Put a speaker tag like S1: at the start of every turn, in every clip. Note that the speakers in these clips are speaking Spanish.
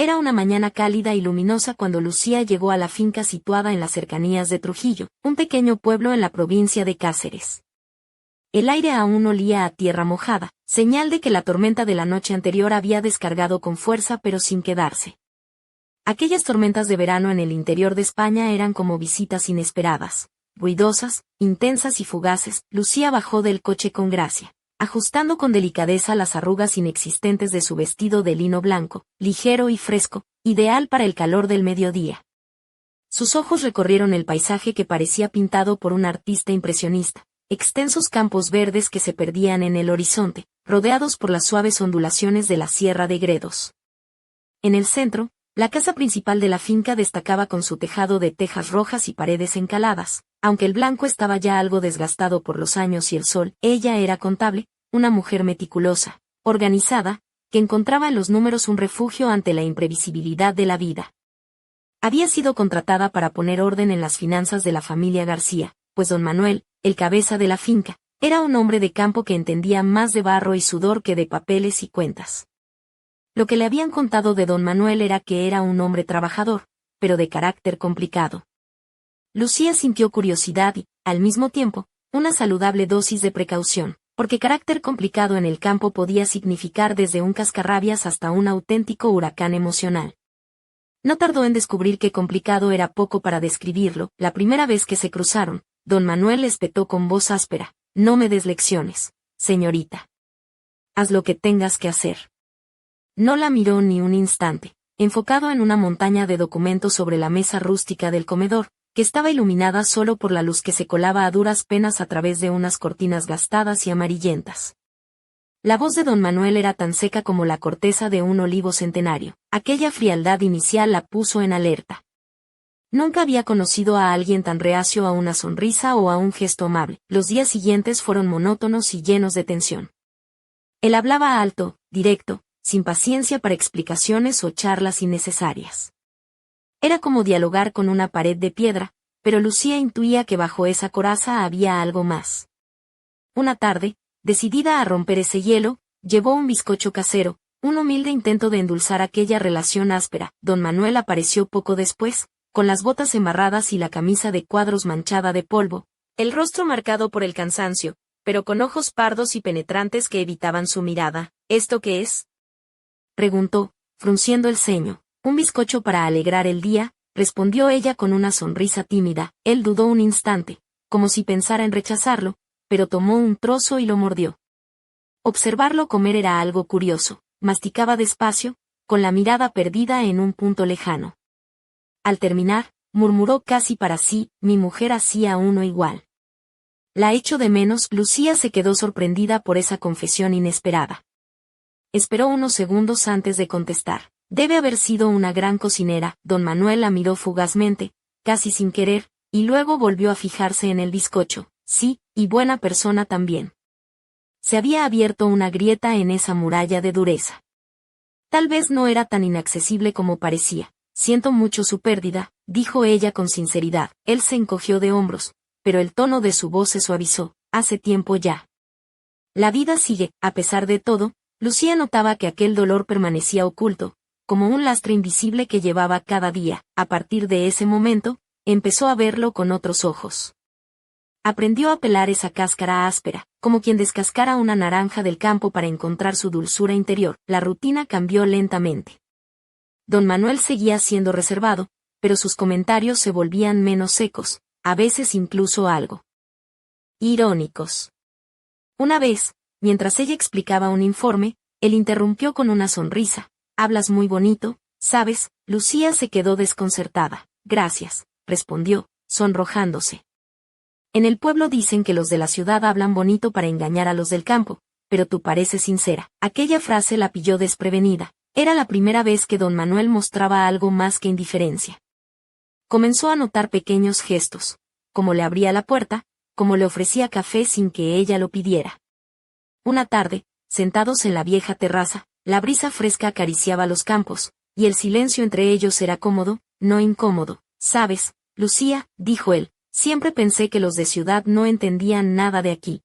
S1: Era una mañana cálida y luminosa cuando Lucía llegó a la finca situada en las cercanías de Trujillo, un pequeño pueblo en la provincia de Cáceres. El aire aún olía a tierra mojada, señal de que la tormenta de la noche anterior había descargado con fuerza pero sin quedarse. Aquellas tormentas de verano en el interior de España eran como visitas inesperadas, ruidosas, intensas y fugaces. Lucía bajó del coche con gracia, ajustando con delicadeza las arrugas inexistentes de su vestido de lino blanco, ligero y fresco, ideal para el calor del mediodía. Sus ojos recorrieron el paisaje que parecía pintado por un artista impresionista, extensos campos verdes que se perdían en el horizonte, rodeados por las suaves ondulaciones de la Sierra de Gredos. En el centro, la casa principal de la finca destacaba con su tejado de tejas rojas y paredes encaladas. Aunque el blanco estaba ya algo desgastado por los años y el sol, ella era contable, una mujer meticulosa, organizada, que encontraba en los números un refugio ante la imprevisibilidad de la vida. Había sido contratada para poner orden en las finanzas de la familia García, pues don Manuel, el cabeza de la finca, era un hombre de campo que entendía más de barro y sudor que de papeles y cuentas. Lo que le habían contado de don Manuel era que era un hombre trabajador, pero de carácter complicado. Lucía sintió curiosidad y, al mismo tiempo, una saludable dosis de precaución, porque carácter complicado en el campo podía significar desde un cascarrabias hasta un auténtico huracán emocional. No tardó en descubrir que complicado era poco para describirlo. La primera vez que se cruzaron, don Manuel espetó con voz áspera: «No me des lecciones, señorita. Haz lo que tengas que hacer». No la miró ni un instante, enfocado en una montaña de documentos sobre la mesa rústica del comedor, que estaba iluminada solo por la luz que se colaba a duras penas a través de unas cortinas gastadas y amarillentas. La voz de don Manuel era tan seca como la corteza de un olivo centenario. Aquella frialdad inicial la puso en alerta. Nunca había conocido a alguien tan reacio a una sonrisa o a un gesto amable. Los días siguientes fueron monótonos y llenos de tensión. Él hablaba alto, directo, sin paciencia para explicaciones o charlas innecesarias. Era como dialogar con una pared de piedra, pero Lucía intuía que bajo esa coraza había algo más. Una tarde, decidida a romper ese hielo, llevó un bizcocho casero, un humilde intento de endulzar aquella relación áspera. Don Manuel apareció poco después, con las botas embarradas y la camisa de cuadros manchada de polvo, el rostro marcado por el cansancio, pero con ojos pardos y penetrantes que evitaban su mirada. «¿Esto qué es?», preguntó, frunciendo el ceño. «Un bizcocho para alegrar el día», respondió ella con una sonrisa tímida. Él dudó un instante, como si pensara en rechazarlo, pero tomó un trozo y lo mordió. Observarlo comer era algo curioso. Masticaba despacio, con la mirada perdida en un punto lejano. Al terminar, murmuró casi para sí: «Mi mujer hacía uno igual». «La echo de menos». Lucía se quedó sorprendida por esa confesión inesperada. Esperó unos segundos antes de contestar. «Debe haber sido una gran cocinera». Don Manuel la miró fugazmente, casi sin querer, y luego volvió a fijarse en el bizcocho. «Sí, y buena persona también». Se había abierto una grieta en esa muralla de dureza. Tal vez no era tan inaccesible como parecía. «Siento mucho su pérdida», dijo ella con sinceridad. Él se encogió de hombros, pero el tono de su voz se suavizó. «Hace tiempo ya. La vida sigue». A pesar de todo, Lucía notaba que aquel dolor permanecía oculto, como un lastre invisible que llevaba cada día. A partir de ese momento, empezó a verlo con otros ojos. Aprendió a pelar esa cáscara áspera, como quien descascara una naranja del campo para encontrar su dulzura interior. La rutina cambió lentamente. Don Manuel seguía siendo reservado, pero sus comentarios se volvían menos secos, a veces incluso algo irónicos. Una vez, mientras ella explicaba un informe, él interrumpió con una sonrisa: «Hablas muy bonito, ¿sabes?». Lucía se quedó desconcertada. «Gracias», respondió, sonrojándose. «En el pueblo dicen que los de la ciudad hablan bonito para engañar a los del campo, pero tú pareces sincera». Aquella frase la pilló desprevenida. Era la primera vez que don Manuel mostraba algo más que indiferencia. Comenzó a notar pequeños gestos, como le abría la puerta, como le ofrecía café sin que ella lo pidiera. Una tarde, sentados en la vieja terraza, la brisa fresca acariciaba los campos, y el silencio entre ellos era cómodo, no incómodo. «¿Sabes, Lucía?», dijo él, «siempre pensé que los de ciudad no entendían nada de aquí.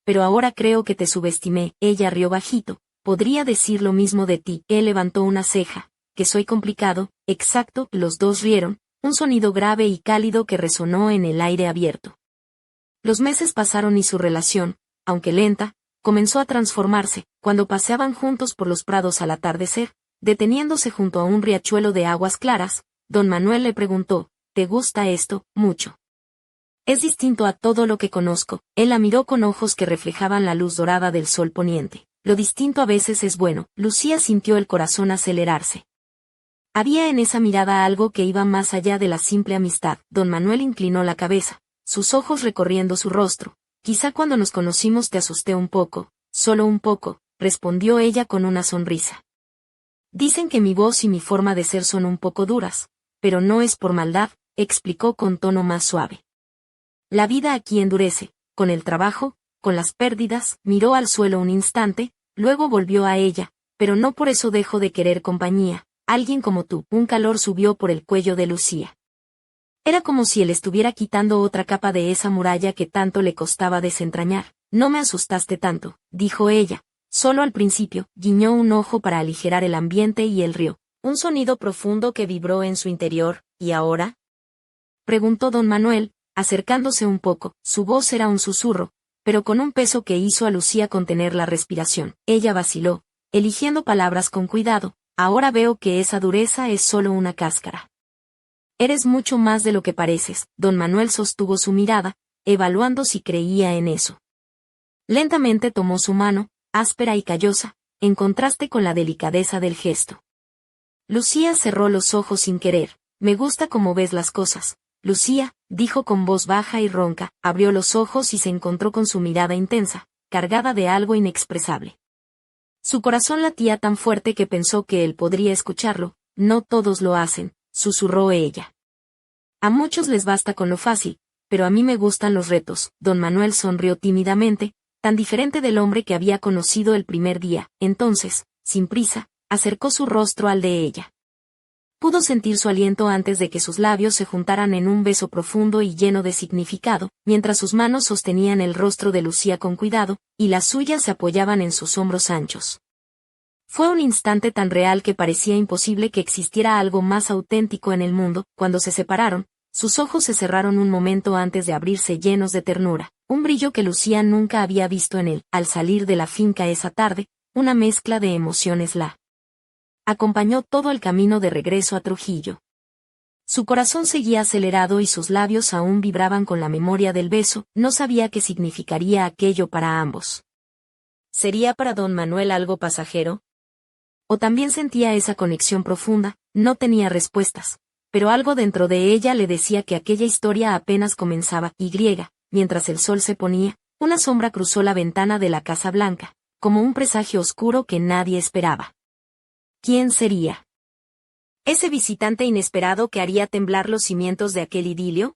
S1: Pero ahora creo que te subestimé». Ella rió bajito. «Podría decir lo mismo de ti». Él levantó una ceja. que soy complicado, exacto. Los dos rieron, un sonido grave y cálido que resonó en el aire abierto. Los meses pasaron y su relación, aunque lenta, comenzó a transformarse, cuando paseaban juntos por los prados al atardecer, deteniéndose junto a un riachuelo de aguas claras, don Manuel le preguntó, ¿te gusta esto? Mucho. Es distinto a todo lo que conozco. Él la miró con ojos que reflejaban la luz dorada del sol poniente. Lo distinto a veces es bueno. Lucía sintió el corazón acelerarse. Había en esa mirada algo que iba más allá de la simple amistad. Don Manuel inclinó la cabeza, sus ojos recorriendo su rostro. Quizá cuando nos conocimos te asusté un poco, solo un poco, respondió ella con una sonrisa. Dicen que mi voz y mi forma de ser son un poco duras, pero no es por maldad, explicó con tono más suave. La vida aquí endurece, con el trabajo, con las pérdidas. Miró al suelo un instante, luego volvió a ella, pero no por eso dejo de querer compañía, alguien como tú. Un calor subió por el cuello de Lucía. Era como si él estuviera quitando otra capa de esa muralla que tanto le costaba desentrañar. No me asustaste tanto, dijo ella, solo al principio. Guiñó un ojo para aligerar el ambiente y él rió, un sonido profundo que vibró en su interior. ¿Y ahora?, preguntó don Manuel, acercándose un poco. Su voz era un susurro, pero con un peso que hizo a Lucía contener la respiración. Ella vaciló, eligiendo palabras con cuidado. Ahora veo que esa dureza es solo una cáscara. Eres mucho más de lo que pareces. Don Manuel sostuvo su mirada, evaluando si creía en eso. Lentamente tomó su mano, áspera y callosa, en contraste con la delicadeza del gesto. Lucía cerró los ojos sin querer. Me gusta cómo ves las cosas, Lucía, dijo con voz baja y ronca. Abrió los ojos y se encontró con su mirada intensa, cargada de algo inexpresable. Su corazón latía tan fuerte que pensó que él podría escucharlo. No todos lo hacen, susurró ella. A muchos les basta con lo fácil, pero a mí me gustan los retos. Don Manuel sonrió tímidamente, tan diferente del hombre que había conocido el primer día. Entonces, sin prisa, acercó su rostro al de ella. Pudo sentir su aliento antes de que sus labios se juntaran en un beso profundo y lleno de significado, mientras sus manos sostenían el rostro de Lucía con cuidado, y las suyas se apoyaban en sus hombros anchos. Fue un instante tan real que parecía imposible que existiera algo más auténtico en el mundo. Cuando se separaron, sus ojos se cerraron un momento antes de abrirse llenos de ternura, un brillo que Lucía nunca había visto en él. Al salir de la finca esa tarde, una mezcla de emociones la acompañó todo el camino de regreso a Trujillo. Su corazón seguía acelerado y sus labios aún vibraban con la memoria del beso. No sabía qué significaría aquello para ambos. ¿Sería para don Manuel algo pasajero? ¿O también sentía esa conexión profunda? No tenía respuestas, pero algo dentro de ella le decía que aquella historia apenas comenzaba. Mientras el sol se ponía, una sombra cruzó la ventana de la Casa Blanca, como un presagio oscuro que nadie esperaba. ¿Quién sería ese visitante inesperado que haría temblar los cimientos de aquel idilio?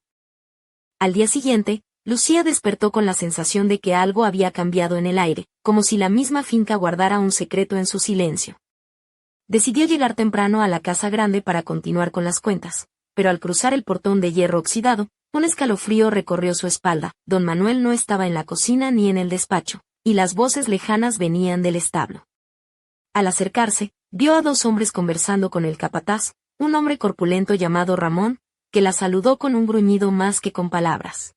S1: Al día siguiente, Lucía despertó con la sensación de que algo había cambiado en el aire, como si la misma finca guardara un secreto en su silencio. Decidió llegar temprano a la casa grande para continuar con las cuentas, pero al cruzar el portón de hierro oxidado, un escalofrío recorrió su espalda. Don Manuel no estaba en la cocina ni en el despacho, y las voces lejanas venían del establo. Al acercarse, vio a dos hombres conversando con el capataz, un hombre corpulento llamado Ramón, que la saludó con un gruñido más que con palabras.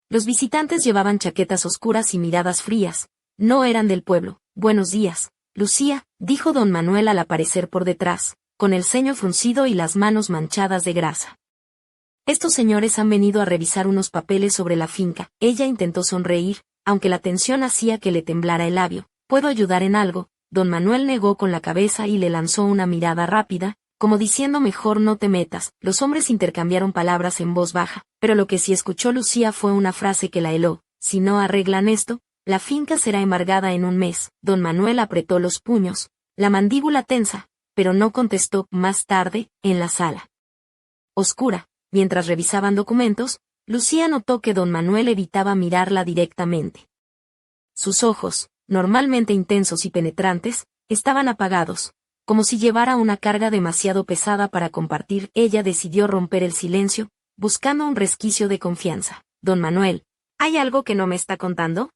S1: Los visitantes llevaban chaquetas oscuras y miradas frías. No eran del pueblo. Buenos días, Lucía, dijo don Manuel al aparecer por detrás, con el ceño fruncido y las manos manchadas de grasa. Estos señores han venido a revisar unos papeles sobre la finca. Ella intentó sonreír, aunque la tensión hacía que le temblara el labio. ¿Puedo ayudar en algo? Don Manuel negó con la cabeza y le lanzó una mirada rápida, como diciendo mejor no te metas. Los hombres intercambiaron palabras en voz baja, pero lo que sí escuchó Lucía fue una frase que la heló: si no arreglan esto, la finca será embargada en un mes. Don Manuel apretó los puños, la mandíbula tensa, pero no contestó. Más tarde, en la sala oscura, mientras revisaban documentos, Lucía notó que don Manuel evitaba mirarla directamente. Sus ojos, normalmente intensos y penetrantes, estaban apagados, como si llevara una carga demasiado pesada para compartir. Ella decidió romper el silencio, buscando un resquicio de confianza. Don Manuel, ¿hay algo que no me está contando?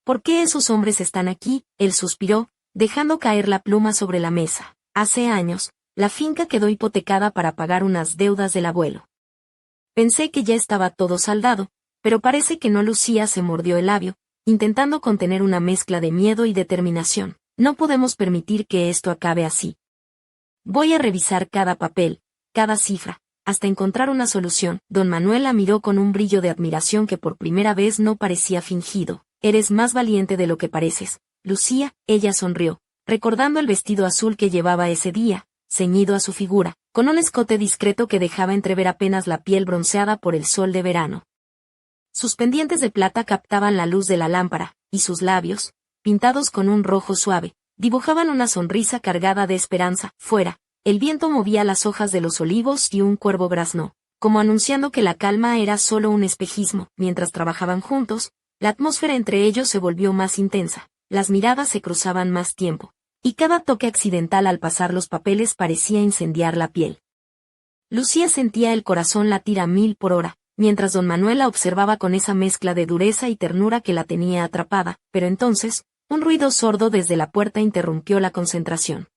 S1: ¿Por qué esos hombres están aquí? Él suspiró, dejando caer la pluma sobre la mesa. Hace años, La finca quedó hipotecada para pagar unas deudas del abuelo. Pensé que ya estaba todo saldado, pero parece que no. Lucía se mordió el labio, intentando contener una mezcla de miedo y determinación. No podemos permitir que esto acabe así. Voy a revisar cada papel, cada cifra, hasta encontrar una solución. Don Manuel la miró con un brillo de admiración que por primera vez no parecía fingido. Eres más valiente de lo que pareces, Lucía. Ella sonrió, recordando el vestido azul que llevaba ese día, ceñido a su figura, con un escote discreto que dejaba entrever apenas la piel bronceada por el sol de verano. Sus pendientes de plata captaban la luz de la lámpara, y sus labios, pintados con un rojo suave, dibujaban una sonrisa cargada de esperanza. Fuera, el viento movía las hojas de los olivos y un cuervo graznó, como anunciando que la calma era solo un espejismo. Mientras trabajaban juntos, la atmósfera entre ellos se volvió más intensa, las miradas se cruzaban más tiempo, y cada toque accidental al pasar los papeles parecía incendiar la piel. Lucía sentía el corazón latir a 1000 por hora, mientras don Manuel la observaba con esa mezcla de dureza y ternura que la tenía atrapada, pero entonces, un ruido sordo desde la puerta interrumpió la concentración.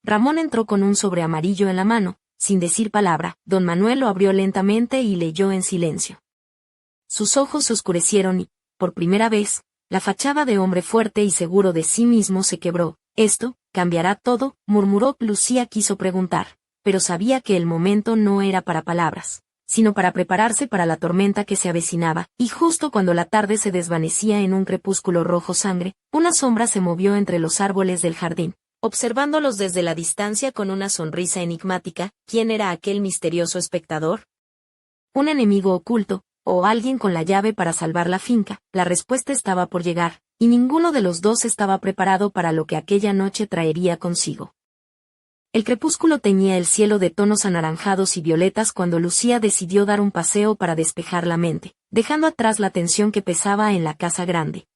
S1: Ramón entró con un sobre amarillo en la mano, sin decir palabra. Don Manuel lo abrió lentamente y leyó en silencio. Sus ojos se oscurecieron y, por primera vez, la fachada de hombre fuerte y seguro de sí mismo se quebró. Esto, cambiará todo, murmuró. Lucía quiso preguntar, pero sabía que el momento no era para palabras, sino para prepararse para la tormenta que se avecinaba, y justo cuando la tarde se desvanecía en un crepúsculo rojo sangre, una sombra se movió entre los árboles del jardín, observándolos desde la distancia con una sonrisa enigmática. ¿Quién era aquel misterioso espectador? ¿Un enemigo oculto, o alguien con la llave para salvar la finca? La respuesta estaba por llegar, y ninguno de los dos estaba preparado para lo que aquella noche traería consigo. El crepúsculo teñía el cielo de tonos anaranjados y violetas cuando Lucía decidió dar un paseo para despejar la mente, dejando atrás la tensión que pesaba en la casa grande.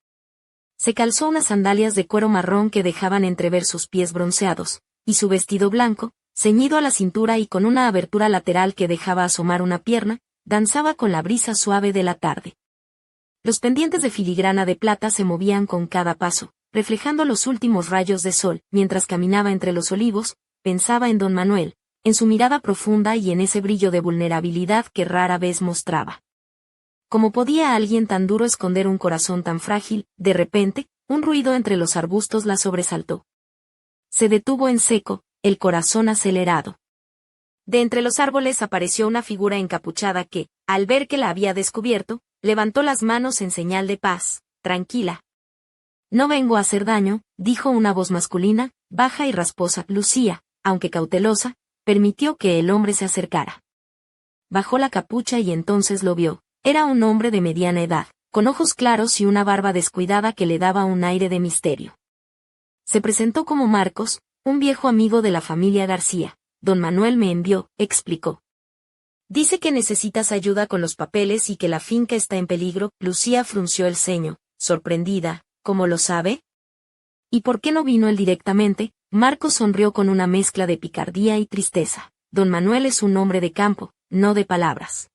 S1: Se calzó unas sandalias de cuero marrón que dejaban entrever sus pies bronceados, y su vestido blanco, ceñido a la cintura y con una abertura lateral que dejaba asomar una pierna, danzaba con la brisa suave de la tarde. Los pendientes de filigrana de plata se movían con cada paso, reflejando los últimos rayos de sol. Mientras caminaba entre los olivos, pensaba en don Manuel, en su mirada profunda y en ese brillo de vulnerabilidad que rara vez mostraba. ¿Cómo podía alguien tan duro esconder un corazón tan frágil? De repente, un ruido entre los arbustos la sobresaltó. Se detuvo en seco, el corazón acelerado. De entre los árboles apareció una figura encapuchada que, al ver que la había descubierto, levantó las manos en señal de paz. Tranquila. No vengo a hacer daño, dijo una voz masculina, baja y rasposa. Lucía, aunque cautelosa, permitió que el hombre se acercara. Bajó la capucha y entonces lo vio. Era un hombre de mediana edad, con ojos claros y una barba descuidada que le daba un aire de misterio. Se presentó como Marcos, un viejo amigo de la familia García. Don Manuel me envió, explicó. Dice que necesitas ayuda con los papeles y que la finca está en peligro. Lucía frunció el ceño, sorprendida. ¿Cómo lo sabe? ¿Y por qué no vino él directamente? Marcos sonrió con una mezcla de picardía y tristeza. Don Manuel es un hombre de campo, no de palabras.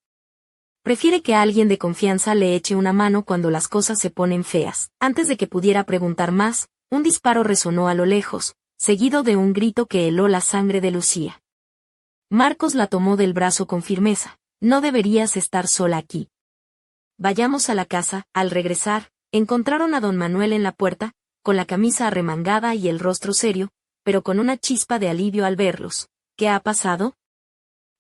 S1: Prefiere que alguien de confianza le eche una mano cuando las cosas se ponen feas. Antes de que pudiera preguntar más, un disparo resonó a lo lejos, seguido de un grito que heló la sangre de Lucía. Marcos la tomó del brazo con firmeza. No deberías estar sola aquí. Vayamos a la casa. Al regresar, encontraron a don Manuel en la puerta, con la camisa arremangada y el rostro serio, pero con una chispa de alivio al verlos. ¿Qué ha pasado?,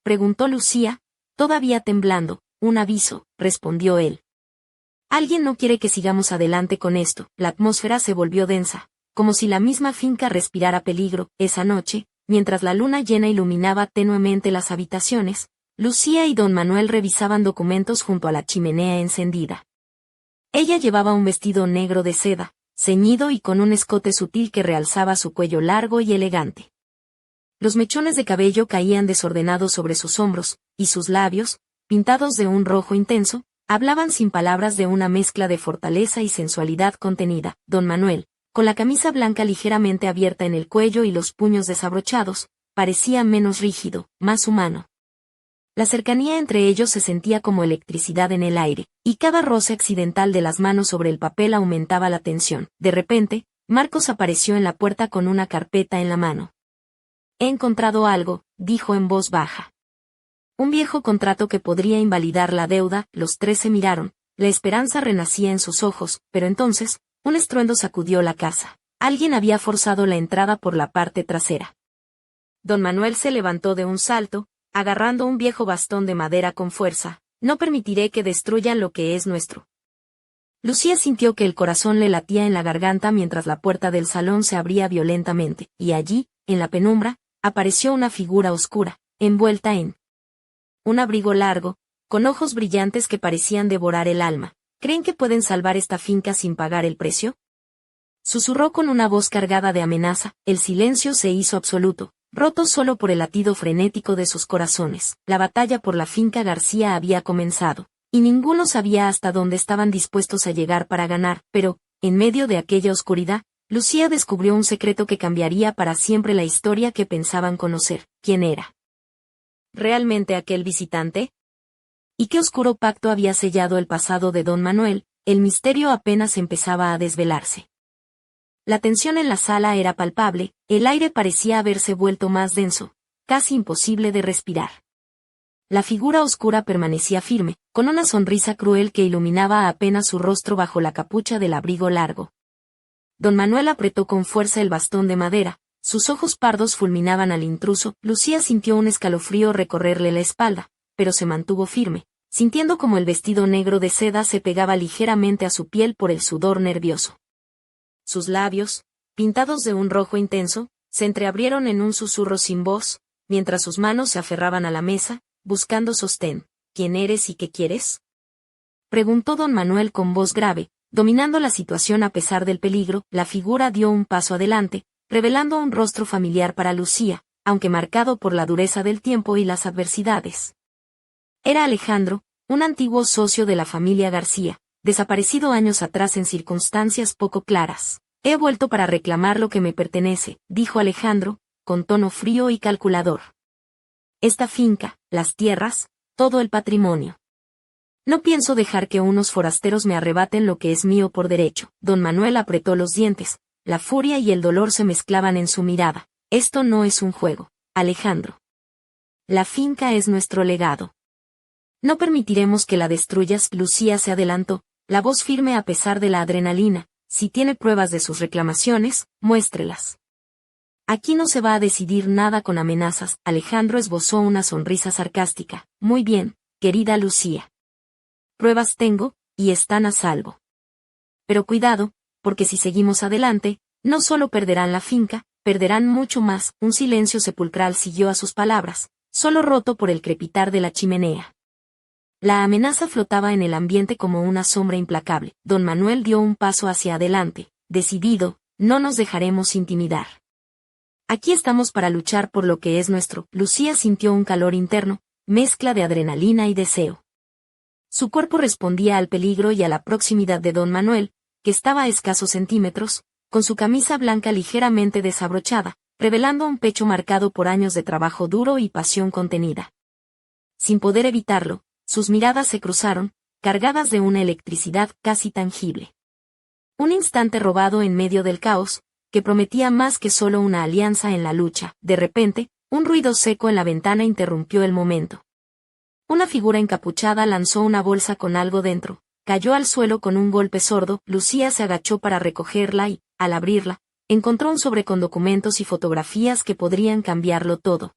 S1: preguntó Lucía, todavía temblando. Un aviso, respondió él. Alguien no quiere que sigamos adelante con esto. La atmósfera se volvió densa, como si la misma finca respirara peligro. Esa noche, mientras la luna llena iluminaba tenuemente las habitaciones, Lucía y don Manuel revisaban documentos junto a la chimenea encendida. Ella llevaba un vestido negro de seda, ceñido y con un escote sutil que realzaba su cuello largo y elegante. Los mechones de cabello caían desordenados sobre sus hombros, y sus labios, pintados de un rojo intenso, hablaban sin palabras de una mezcla de fortaleza y sensualidad contenida. Don Manuel, con la camisa blanca ligeramente abierta en el cuello y los puños desabrochados, parecía menos rígido, más humano. La cercanía entre ellos se sentía como electricidad en el aire, y cada roce accidental de las manos sobre el papel aumentaba la tensión. De repente, Marcos apareció en la puerta con una carpeta en la mano. He encontrado algo, dijo en voz baja. Un viejo contrato que podría invalidar la deuda. Los tres se miraron, la esperanza renacía en sus ojos, pero entonces, un estruendo sacudió la casa. Alguien había forzado la entrada por la parte trasera. Don Manuel se levantó de un salto, agarrando un viejo bastón de madera con fuerza. No permitiré que destruyan lo que es nuestro. Lucía sintió que el corazón le latía en la garganta mientras la puerta del salón se abría violentamente, y allí, en la penumbra, apareció una figura oscura, envuelta en un abrigo largo, con ojos brillantes que parecían devorar el alma. ¿Creen que pueden salvar esta finca sin pagar el precio? Susurró con una voz cargada de amenaza. El silencio se hizo absoluto, roto solo por el latido frenético de sus corazones. La batalla por la finca García había comenzado, y ninguno sabía hasta dónde estaban dispuestos a llegar para ganar, pero, en medio de aquella oscuridad, Lucía descubrió un secreto que cambiaría para siempre la historia que pensaban conocer. ¿Quién era realmente aquel visitante? ¿Y qué oscuro pacto había sellado el pasado de don Manuel? El misterio apenas empezaba a desvelarse. La tensión en la sala era palpable, el aire parecía haberse vuelto más denso, casi imposible de respirar. La figura oscura permanecía firme, con una sonrisa cruel que iluminaba apenas su rostro bajo la capucha del abrigo largo. Don Manuel apretó con fuerza el bastón de madera, sus ojos pardos fulminaban al intruso. Lucía sintió un escalofrío recorrerle la espalda, pero se mantuvo firme, sintiendo como el vestido negro de seda se pegaba ligeramente a su piel por el sudor nervioso. Sus labios, pintados de un rojo intenso, se entreabrieron en un susurro sin voz, mientras sus manos se aferraban a la mesa, buscando sostén. ¿Quién eres y qué quieres?, preguntó don Manuel con voz grave, dominando la situación a pesar del peligro. La figura dio un paso adelante, revelando un rostro familiar para Lucía, aunque marcado por la dureza del tiempo y las adversidades. Era Alejandro, un antiguo socio de la familia García, desaparecido años atrás en circunstancias poco claras. He vuelto para reclamar lo que me pertenece, dijo Alejandro, con tono frío y calculador. Esta finca, las tierras, todo el patrimonio. No pienso dejar que unos forasteros me arrebaten lo que es mío por derecho. Don Manuel apretó los dientes, la furia y el dolor se mezclaban en su mirada. Esto no es un juego, Alejandro. La finca es nuestro legado. No permitiremos que la destruyas. Lucía se adelantó, la voz firme a pesar de la adrenalina. Si tiene pruebas de sus reclamaciones, muéstrelas. Aquí no se va a decidir nada con amenazas. Alejandro esbozó una sonrisa sarcástica. Muy bien, querida Lucía. Pruebas tengo, y están a salvo. Pero cuidado, porque si seguimos adelante, no solo perderán la finca, perderán mucho más. Un silencio sepulcral siguió a sus palabras, solo roto por el crepitar de la chimenea. La amenaza flotaba en el ambiente como una sombra implacable. Don Manuel dio un paso hacia adelante, decidido, no nos dejaremos intimidar. Aquí estamos para luchar por lo que es nuestro. Lucía sintió un calor interno, mezcla de adrenalina y deseo. Su cuerpo respondía al peligro y a la proximidad de don Manuel, que estaba a escasos centímetros, con su camisa blanca ligeramente desabrochada, revelando un pecho marcado por años de trabajo duro y pasión contenida. Sin poder evitarlo, sus miradas se cruzaron, cargadas de una electricidad casi tangible. Un instante robado en medio del caos, que prometía más que solo una alianza en la lucha. De repente, un ruido seco en la ventana interrumpió el momento. Una figura encapuchada lanzó una bolsa con algo dentro, cayó al suelo con un golpe sordo. Lucía se agachó para recogerla y, al abrirla, encontró un sobre con documentos y fotografías que podrían cambiarlo todo.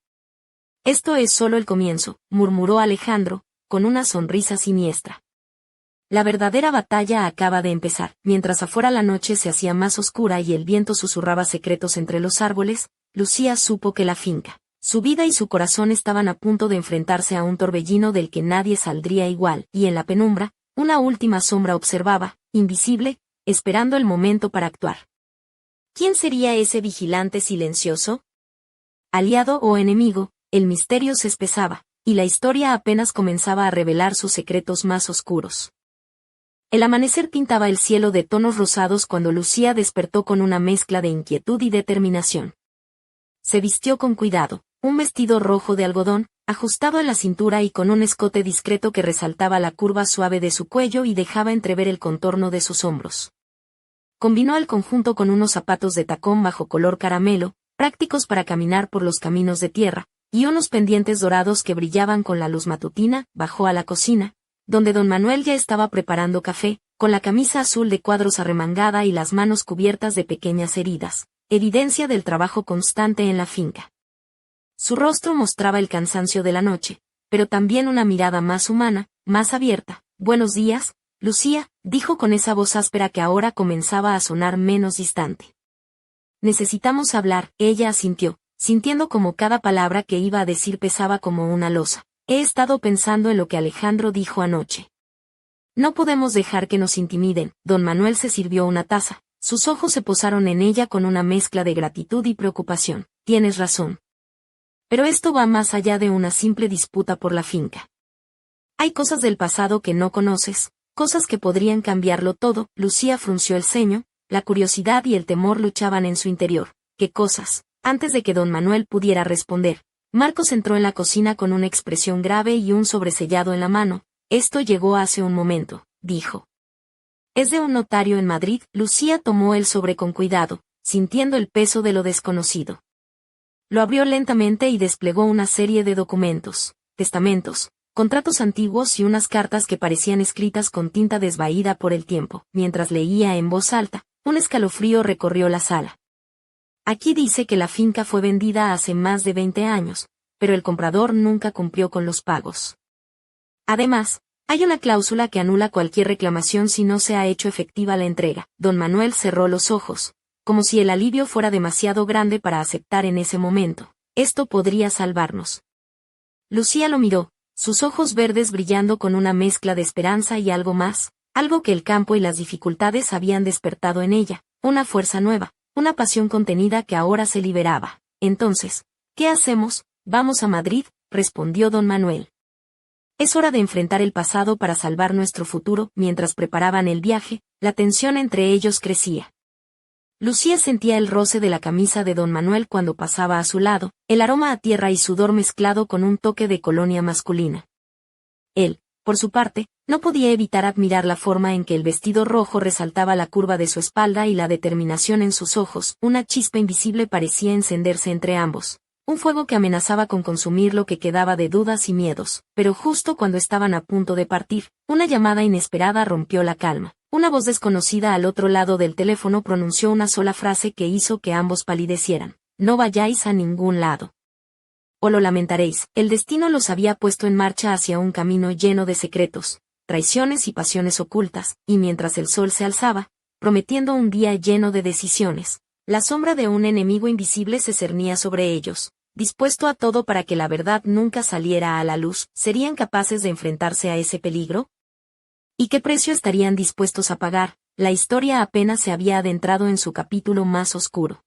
S1: Esto es solo el comienzo, murmuró Alejandro, con una sonrisa siniestra. La verdadera batalla acaba de empezar. Mientras afuera la noche se hacía más oscura y el viento susurraba secretos entre los árboles, Lucía supo que la finca, su vida y su corazón estaban a punto de enfrentarse a un torbellino del que nadie saldría igual, y en la penumbra, una última sombra observaba, invisible, esperando el momento para actuar. ¿Quién sería ese vigilante silencioso? Aliado o enemigo, el misterio se espesaba, y la historia apenas comenzaba a revelar sus secretos más oscuros. El amanecer pintaba el cielo de tonos rosados cuando Lucía despertó con una mezcla de inquietud y determinación. Se vistió con cuidado, un vestido rojo de algodón, ajustado en la cintura y con un escote discreto que resaltaba la curva suave de su cuello y dejaba entrever el contorno de sus hombros. Combinó el conjunto con unos zapatos de tacón bajo color caramelo, prácticos para caminar por los caminos de tierra, y unos pendientes dorados que brillaban con la luz matutina. Bajó a la cocina, donde don Manuel ya estaba preparando café, con la camisa azul de cuadros arremangada y las manos cubiertas de pequeñas heridas, evidencia del trabajo constante en la finca. Su rostro mostraba el cansancio de la noche, pero también una mirada más humana, más abierta. «Buenos días, Lucía», dijo con esa voz áspera que ahora comenzaba a sonar menos distante. «Necesitamos hablar», ella asintió, sintiendo como cada palabra que iba a decir pesaba como una losa. «He estado pensando en lo que Alejandro dijo anoche. No podemos dejar que nos intimiden». Don Manuel se sirvió una taza. Sus ojos se posaron en ella con una mezcla de gratitud y preocupación. «Tienes razón. Pero esto va más allá de una simple disputa por la finca. Hay cosas del pasado que no conoces, cosas que podrían cambiarlo todo». Lucía frunció el ceño, la curiosidad y el temor luchaban en su interior. «¿Qué cosas?». Antes de que don Manuel pudiera responder, Marcos entró en la cocina con una expresión grave y un sobresellado en la mano. «Esto llegó hace un momento», dijo. «Es de un notario en Madrid». Lucía tomó el sobre con cuidado, sintiendo el peso de lo desconocido. Lo abrió lentamente y desplegó una serie de documentos, testamentos, contratos antiguos y unas cartas que parecían escritas con tinta desvaída por el tiempo. Mientras leía en voz alta, un escalofrío recorrió la sala. «Aquí dice que la finca fue vendida hace más de 20 años, pero el comprador nunca cumplió con los pagos. Además, hay una cláusula que anula cualquier reclamación si no se ha hecho efectiva la entrega». Don Manuel cerró los ojos, como si el alivio fuera demasiado grande para aceptar en ese momento. «Esto podría salvarnos». Lucía lo miró, sus ojos verdes brillando con una mezcla de esperanza y algo más, algo que el campo y las dificultades habían despertado en ella, una fuerza nueva, una pasión contenida que ahora se liberaba. «Entonces, ¿qué hacemos?». «Vamos a Madrid», respondió don Manuel. «Es hora de enfrentar el pasado para salvar nuestro futuro». Mientras preparaban el viaje, la tensión entre ellos crecía. Lucía sentía el roce de la camisa de don Manuel cuando pasaba a su lado, el aroma a tierra y sudor mezclado con un toque de colonia masculina. Él, por su parte, no podía evitar admirar la forma en que el vestido rojo resaltaba la curva de su espalda y la determinación en sus ojos. Una chispa invisible parecía encenderse entre ambos, un fuego que amenazaba con consumir lo que quedaba de dudas y miedos. Pero justo cuando estaban a punto de partir, una llamada inesperada rompió la calma. Una voz desconocida al otro lado del teléfono pronunció una sola frase que hizo que ambos palidecieran. «No vayáis a ningún lado. O lo lamentaréis». El destino los había puesto en marcha hacia un camino lleno de secretos, traiciones y pasiones ocultas, y mientras el sol se alzaba, prometiendo un día lleno de decisiones, la sombra de un enemigo invisible se cernía sobre ellos, dispuesto a todo para que la verdad nunca saliera a la luz. ¿Serían capaces de enfrentarse a ese peligro? ¿Y qué precio estarían dispuestos a pagar? La historia apenas se había adentrado en su capítulo más oscuro.